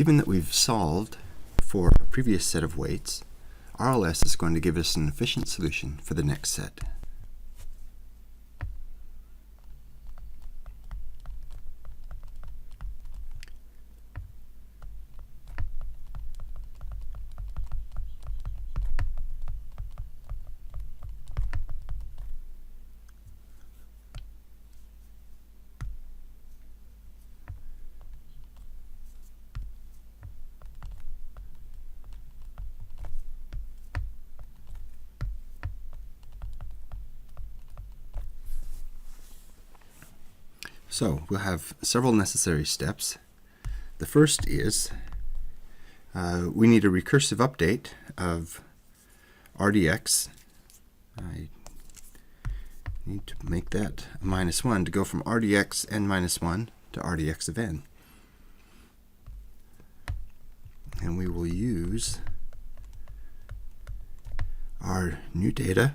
Given that we've solved for a previous set of weights, RLS is going to give us an efficient solution for the next set. So we'll have several necessary steps. The first is we need a recursive update of RDX. I need to make that a -1 to go from RDX n-1 to RDX of n. And we will use our new data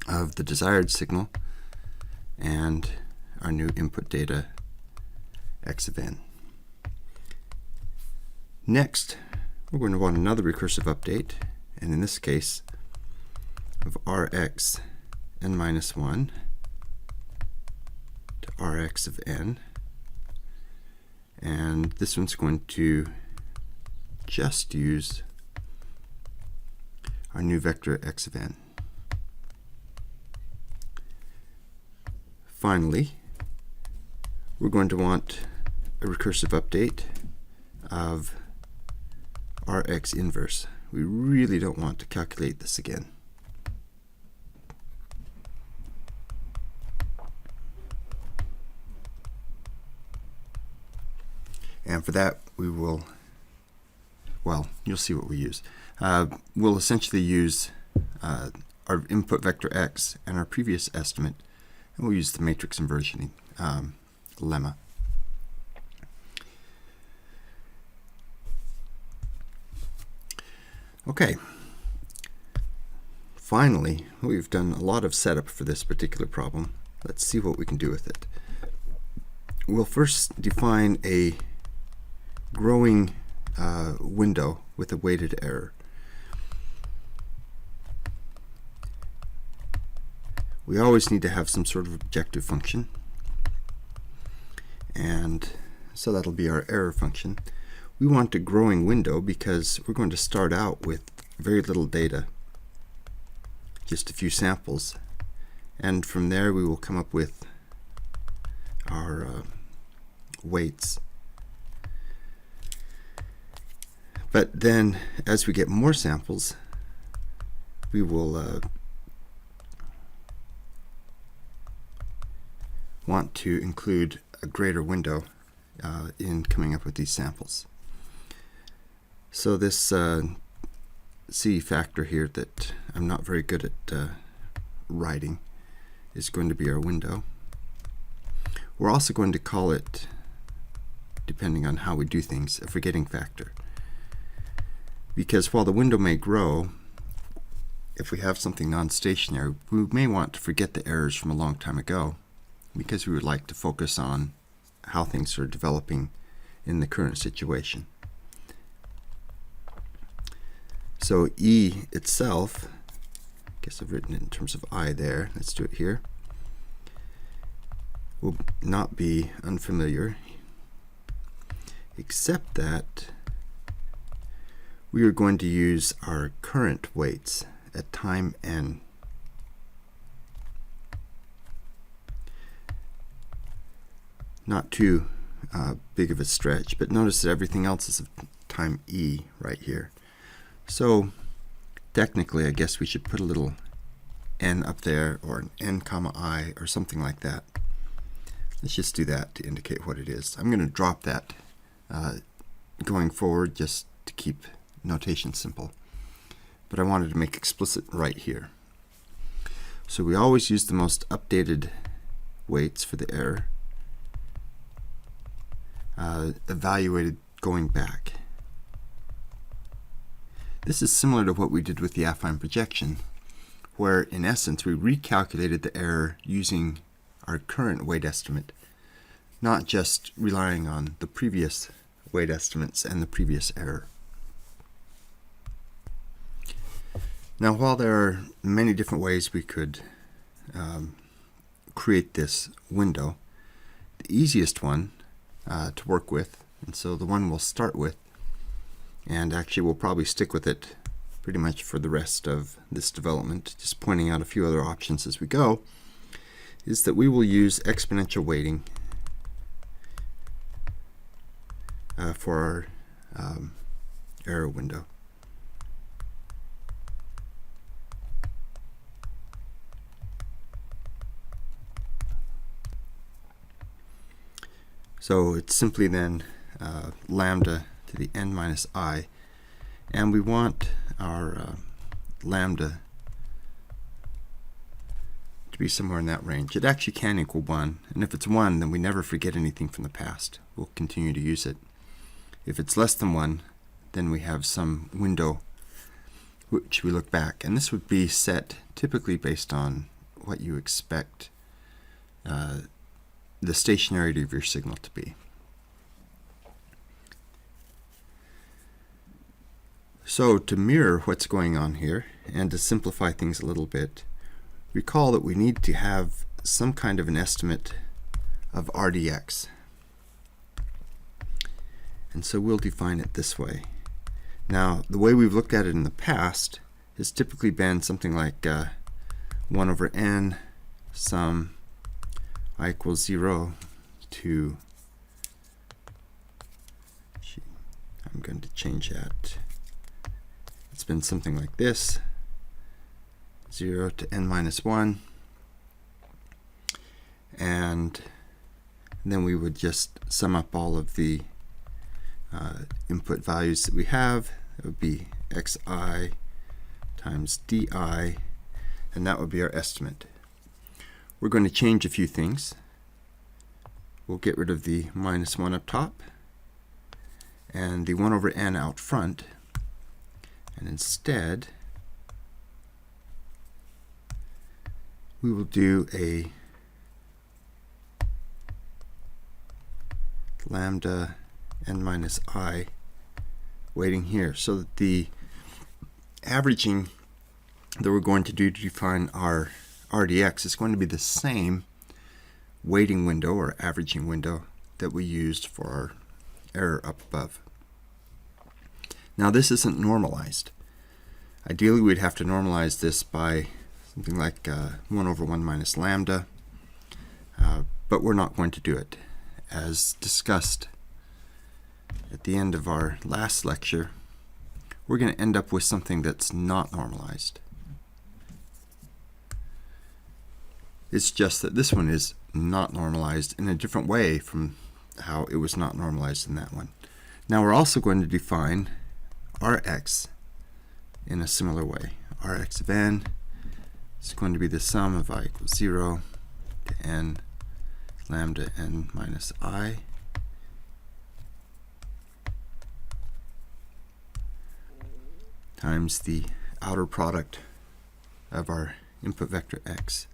of the desired signal and our new input data x of n. Next, we're going to want another recursive update, and in this case of Rx n-1 to Rx of n, and this one's going to just use our new vector x of n. Finally, we're going to want a recursive update of Rx inverse. We really don't want to calculate this again. And for that, we will, well, you'll see what we use. We'll essentially use our input vector x and our previous estimate, and we'll use the matrix inversion lemma. Okay. Finally, we've done a lot of setup for this particular problem. Let's see what we can do with it. We'll first define a growing window with a weighted error. We always need to have some sort of objective function, and so that'll be our error function. We want a growing window because we're going to start out with very little data, just a few samples, and from there we will come up with our weights. But then as we get more samples, we will want to include a greater window in coming up with these samples. So this C factor here that I'm not very good at writing is going to be our window. We're also going to call it, depending on how we do things, a forgetting factor. Because while the window may grow, if we have something non-stationary, we may want to forget the errors from a long time ago, because we would like to focus on how things are developing in the current situation. So E itself, I guess I've written it in terms of I there, let's do it here, will not be unfamiliar, except that we are going to use our current weights at time n. Not too big of a stretch, but notice that everything else is of time e right here. So technically, I guess we should put a little n up there, or an n comma I, or something like that. Let's just do that to indicate what it is. I'm going to drop that going forward just to keep notation simple. But I wanted to make explicit right here. So we always use the most updated weights for the error, evaluated going back. This is similar to what we did with the affine projection, where in essence we recalculated the error using our current weight estimate, not just relying on the previous weight estimates and the previous error. Now, while there are many different ways we could create this window, the easiest one to work with, and so the one we'll start with, and actually we'll probably stick with it pretty much for the rest of this development, just pointing out a few other options as we go, is that we will use exponential weighting for our error window. So it's simply then lambda to the n minus I, and we want our lambda to be somewhere in that range. It actually can equal 1, and if it's 1, then we never forget anything from the past. We'll continue to use it. If it's less than 1, then we have some window which we look back, and this would be set typically based on what you expect the stationarity of your signal to be. So to mirror what's going on here and to simplify things a little bit, recall that we need to have some kind of an estimate of RDX. And so we'll define it this way. Now, the way we've looked at it in the past has typically been something like 1 over n sum I equals 0 to, I'm going to change that. It's been something like this, 0 to n minus 1, and then we would just sum up all of the input values that we have. It would be xi times di, and that would be our estimate. We're going to change a few things. We'll get rid of the minus 1 up top and the 1 over n out front, and instead we will do a lambda n minus I weighting here, so that the averaging that we're going to do to define our RDX is going to be the same weighting window or averaging window that we used for our error up above. Now, this isn't normalized. Ideally, we'd have to normalize this by something like 1 over 1 minus lambda, but we're not going to do it. As discussed at the end of our last lecture, we're going to end up with something that's not normalized. It's just that this one is not normalized in a different way from how it was not normalized in that one. Now we're also going to define Rx in a similar way. Rx of n is going to be the sum of I equals 0 to n lambda n minus I times the outer product of our input vector x.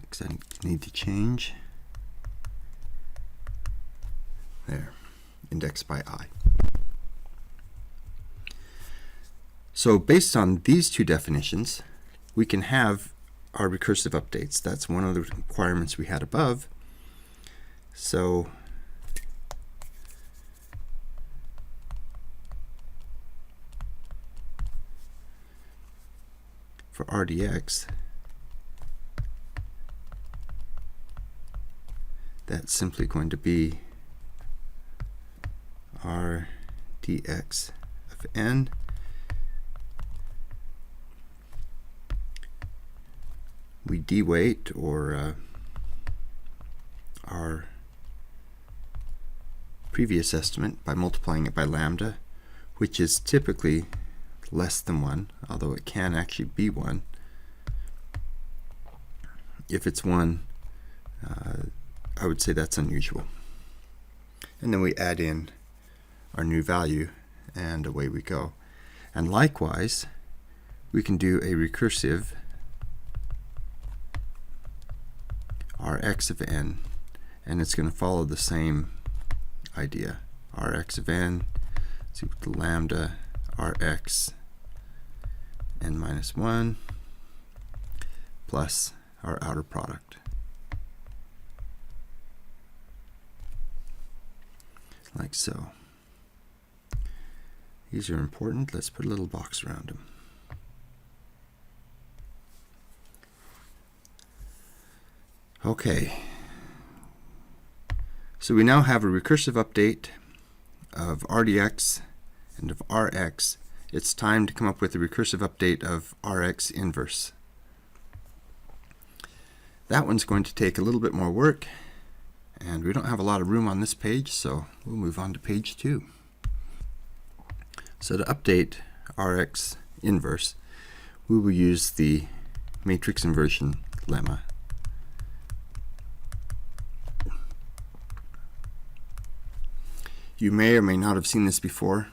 Because I need to change there, indexed by I. So based on these two definitions, we can have our recursive updates. That's one of the requirements we had above. So for RDX, that's simply going to be R dx of n we deweight, or our previous estimate by multiplying it by lambda, which is typically less than 1, although it can actually be 1. If it's 1, I would say that's unusual. And then we add in our new value, and away we go. And likewise, we can do a recursive Rx of n, and it's going to follow the same idea. Rx of n is equal to lambda Rx n minus 1 plus our outer product. Like so. These are important. Let's put a little box around them. Okay. So we now have a recursive update of RDX and of Rx. It's time to come up with a recursive update of Rx inverse. That one's going to take a little bit more work, and we don't have a lot of room on this page, so we'll move on to page 2. So to update Rx inverse, we will use the matrix inversion lemma. You may or may not have seen this before.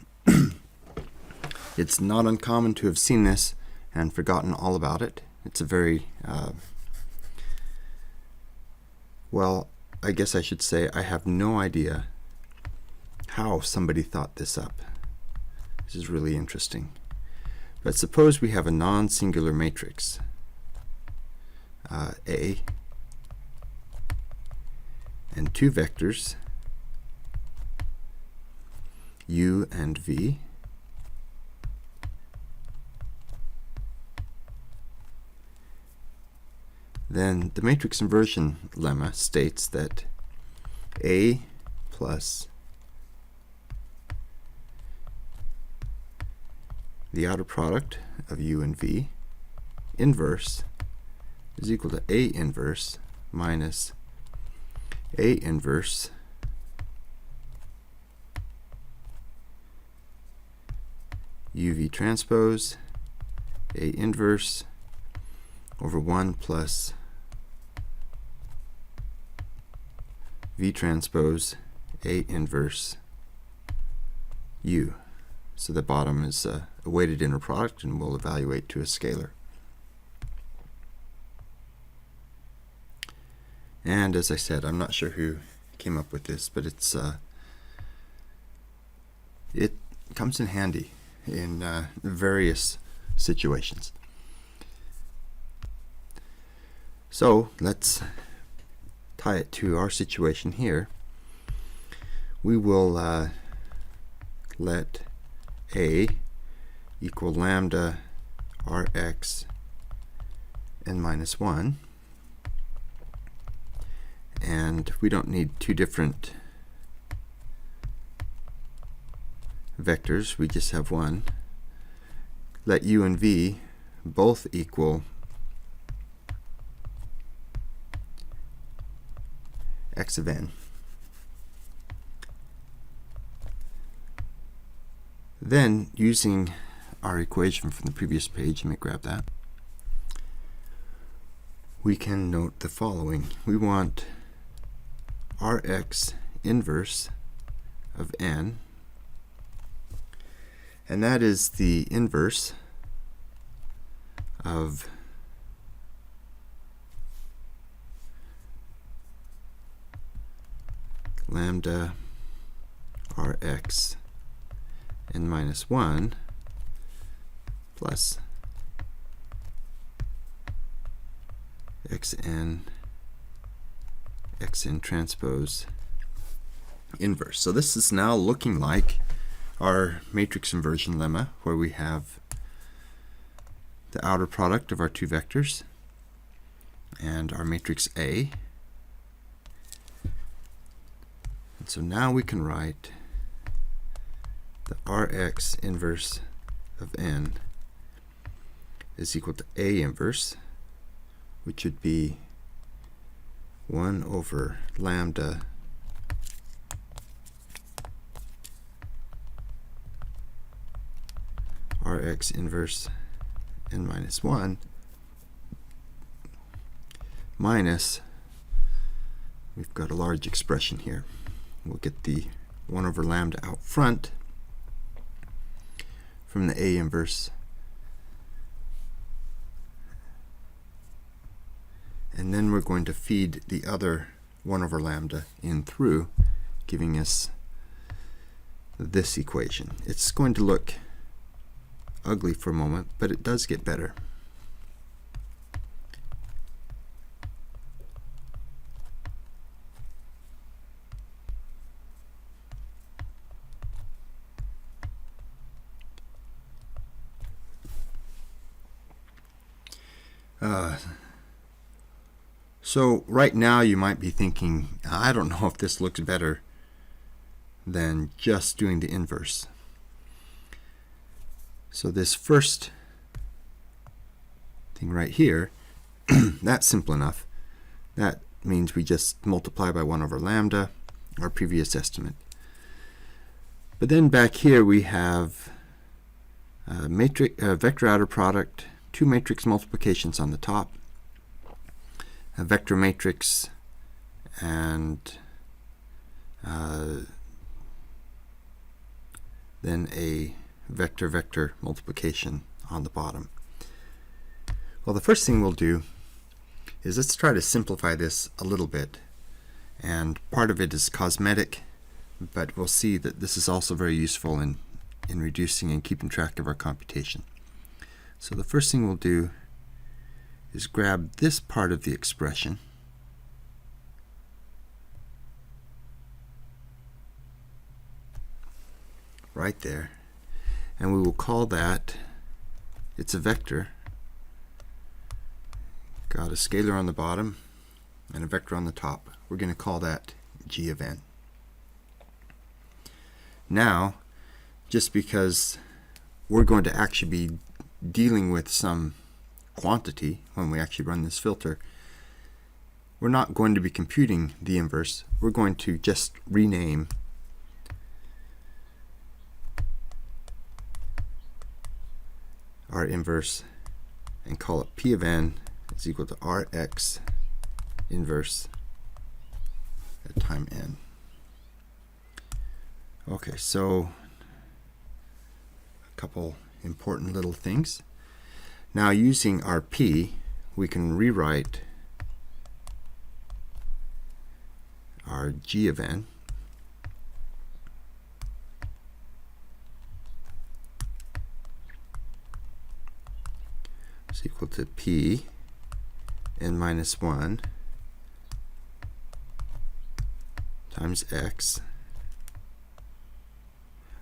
It's not uncommon to have seen this and forgotten all about it. It's a very, well, I guess I should say I have no idea how somebody thought this up. This is really interesting. But suppose we have a non-singular matrix, A, and two vectors, U and V. Then the matrix inversion lemma states that A plus the outer product of U and V inverse is equal to A inverse minus A inverse UV transpose A inverse over 1 plus V transpose A inverse U. So the bottom is a weighted inner product, and we'll evaluate to a scalar. And as I said, I'm not sure who came up with this, but it comes in handy in various situations. So let's tie it to our situation here. We will let A equal lambda Rx n minus 1, and we don't need two different vectors, we just have one. Let U and V both equal x of n. Then, using our equation from the previous page, let me grab that, we can note the following. We want Rx inverse of n, and that is the inverse of lambda Rx n minus 1 plus xn transpose inverse. So this is now looking like our matrix inversion lemma, where we have the outer product of our two vectors and our matrix A. And so now we can write the Rx inverse of n is equal to A inverse, which would be 1 over lambda Rx inverse n minus 1 minus, we've got a large expression here. We'll get the 1 over lambda out front from the A inverse, and then we're going to feed the other 1 over lambda in through, giving us this equation. It's going to look ugly for a moment, but it does get better. So right now you might be thinking, I don't know if this looks better than just doing the inverse. So this first thing right here, that's simple enough. That means we just multiply by 1 over lambda, our previous estimate. But then back here we have a vector outer product, 2 matrix multiplications on the top, a vector matrix, and then a vector-vector multiplication on the bottom. Well, the first thing we'll do is let's try to simplify this a little bit. And part of it is cosmetic, but we'll see that this is also very useful in reducing and keeping track of our computation. So the first thing we'll do is grab this part of the expression, right there, and we will call that, it's a vector, got a scalar on the bottom and a vector on the top. We're going to call that g of n. Now, just because we're going to actually be dealing with some quantity when we actually run this filter, we're not going to be computing the inverse. We're going to just rename our inverse and call it P of n is equal to Rx inverse at time n. Okay, so a couple important little things. Now, using our P, we can rewrite our g of n is equal to P n minus 1 times x.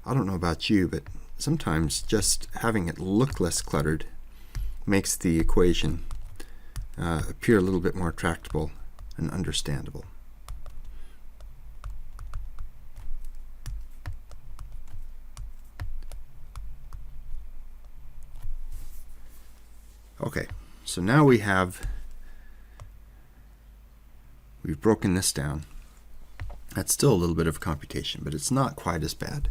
I don't know about you, but sometimes just having it look less cluttered makes the equation appear a little bit more tractable and understandable. Okay, so now we've broken this down. That's still a little bit of computation, but it's not quite as bad.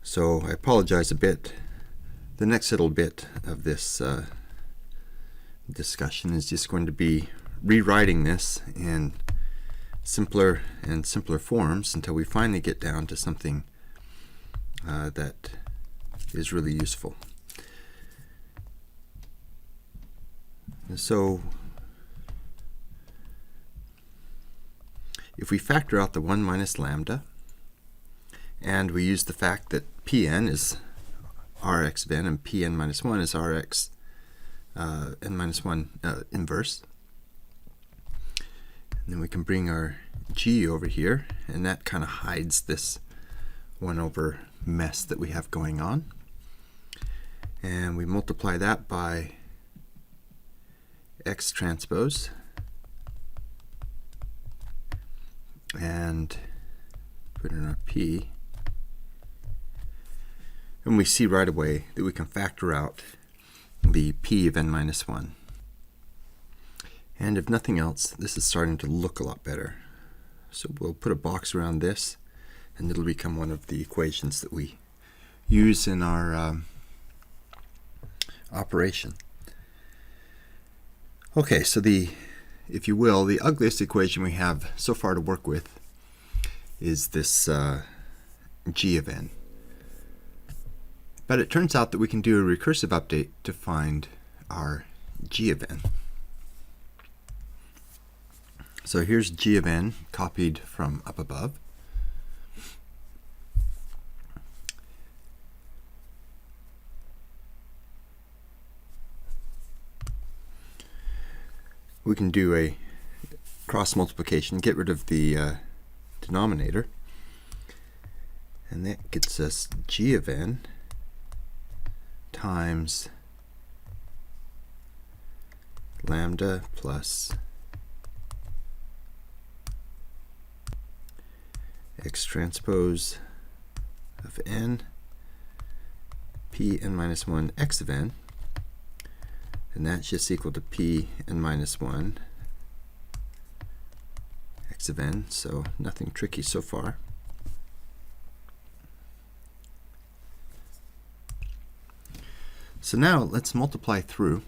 So I apologize a bit. The next little bit of this discussion is just going to be rewriting this in simpler and simpler forms until we finally get down to something that is really useful. So if we factor out the 1 minus lambda, and we use the fact that Pn is Rx of n and Pn minus 1 is Rx n minus 1 inverse. And then we can bring our g over here, and that kind of hides this 1 over mess that we have going on. And we multiply that by x transpose, and put in our P. And we see right away that we can factor out the P of n minus 1. And if nothing else, this is starting to look a lot better. So we'll put a box around this, and it'll become one of the equations that we use in our operation. Okay, so if you will, the ugliest equation we have so far to work with is this g of n. But it turns out that we can do a recursive update to find our g of n. So here's g of n copied from up above. We can do a cross multiplication, get rid of the denominator, and that gets us g of n times lambda plus x transpose of n p n minus 1 x of n, and that's just equal to p n minus 1 x of n, so nothing tricky so far. So now let's multiply through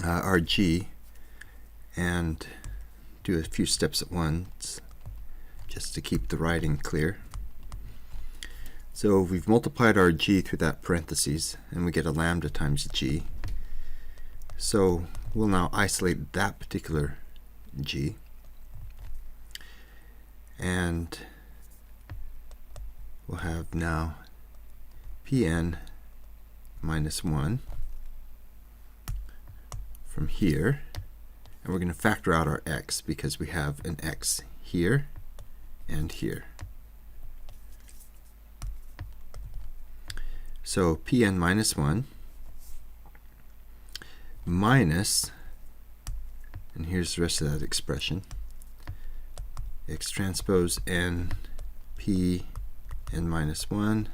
our g and do a few steps at once just to keep the writing clear. So we've multiplied our g through that parentheses and we get a lambda times g. So we'll now isolate that particular g, and we'll have now pn minus 1 from here, and we're going to factor out our x because we have an x here and here. So pn minus 1 minus, and here's the rest of that expression, x transpose n p n minus 1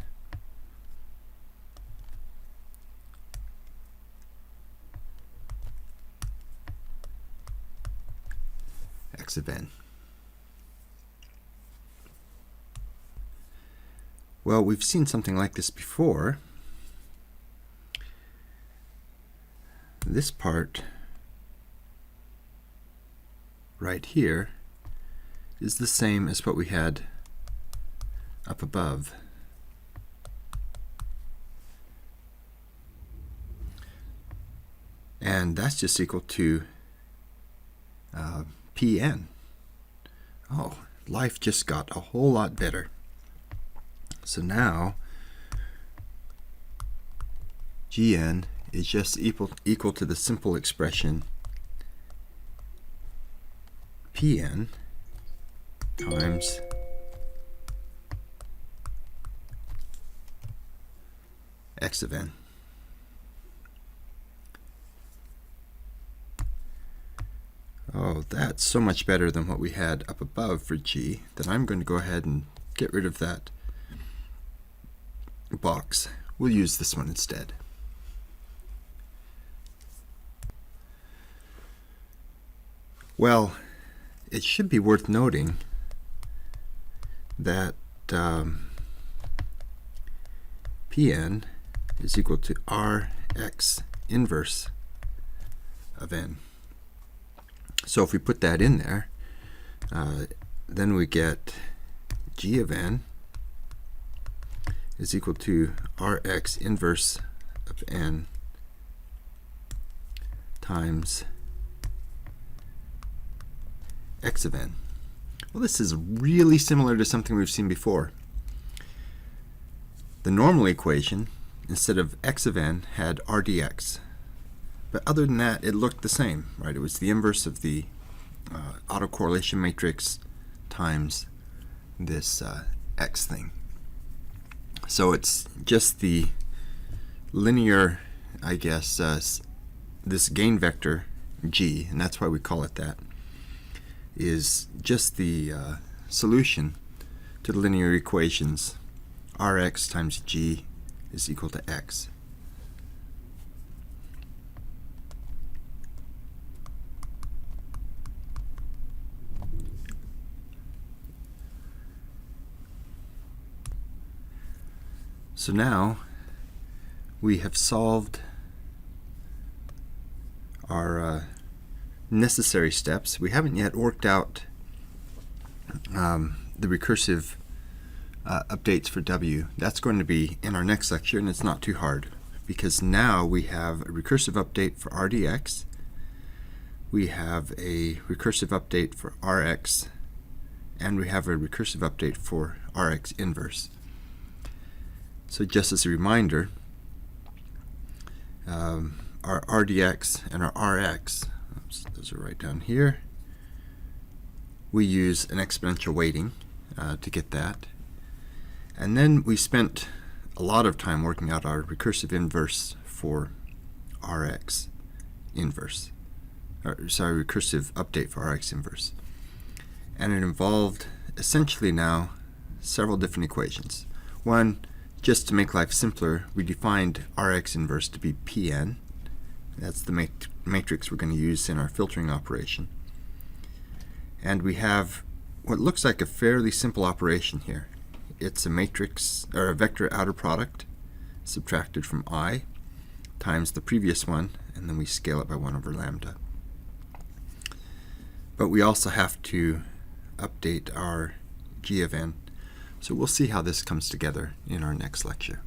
x of n. Well, we've seen something like this before. This part right here is the same as what we had up above. And that's just equal to Pn. Oh, life just got a whole lot better. So now Gn is just equal to the simple expression Pn times x of n. Oh, that's so much better than what we had up above for g that I'm going to go ahead and get rid of that box. We'll use this one instead. Well, it should be worth noting that Pn is equal to Rx inverse of n. So if we put that in there, then we get g of n is equal to Rx inverse of n times x of n. Well, this is really similar to something we've seen before. The normal equation, instead of x of n, had rdx. But other than that, it looked the same, right? It was the inverse of the autocorrelation matrix times this x thing. So it's just the linear, I guess, this gain vector g, and that's why we call it that, is just the solution to the linear equations Rx times g is equal to x. So now we have solved our necessary steps. We haven't yet worked out the recursive updates for W. That's going to be in our next lecture, and it's not too hard because now we have a recursive update for RDX, we have a recursive update for Rx, and we have a recursive update for Rx inverse. So just as a reminder, our RDX and our RX, those are right down here, we use an exponential weighting to get that. And then we spent a lot of time working out our recursive inverse for Rx inverse. Recursive update for Rx inverse. And it involved essentially now several different equations. One, just to make life simpler, we defined Rx inverse to be Pn. That's the matrix we're going to use in our filtering operation. And we have what looks like a fairly simple operation here. It's a matrix, or a vector outer product subtracted from I times the previous one, and then we scale it by 1 over lambda. But we also have to update our g of n. So we'll see how this comes together in our next lecture.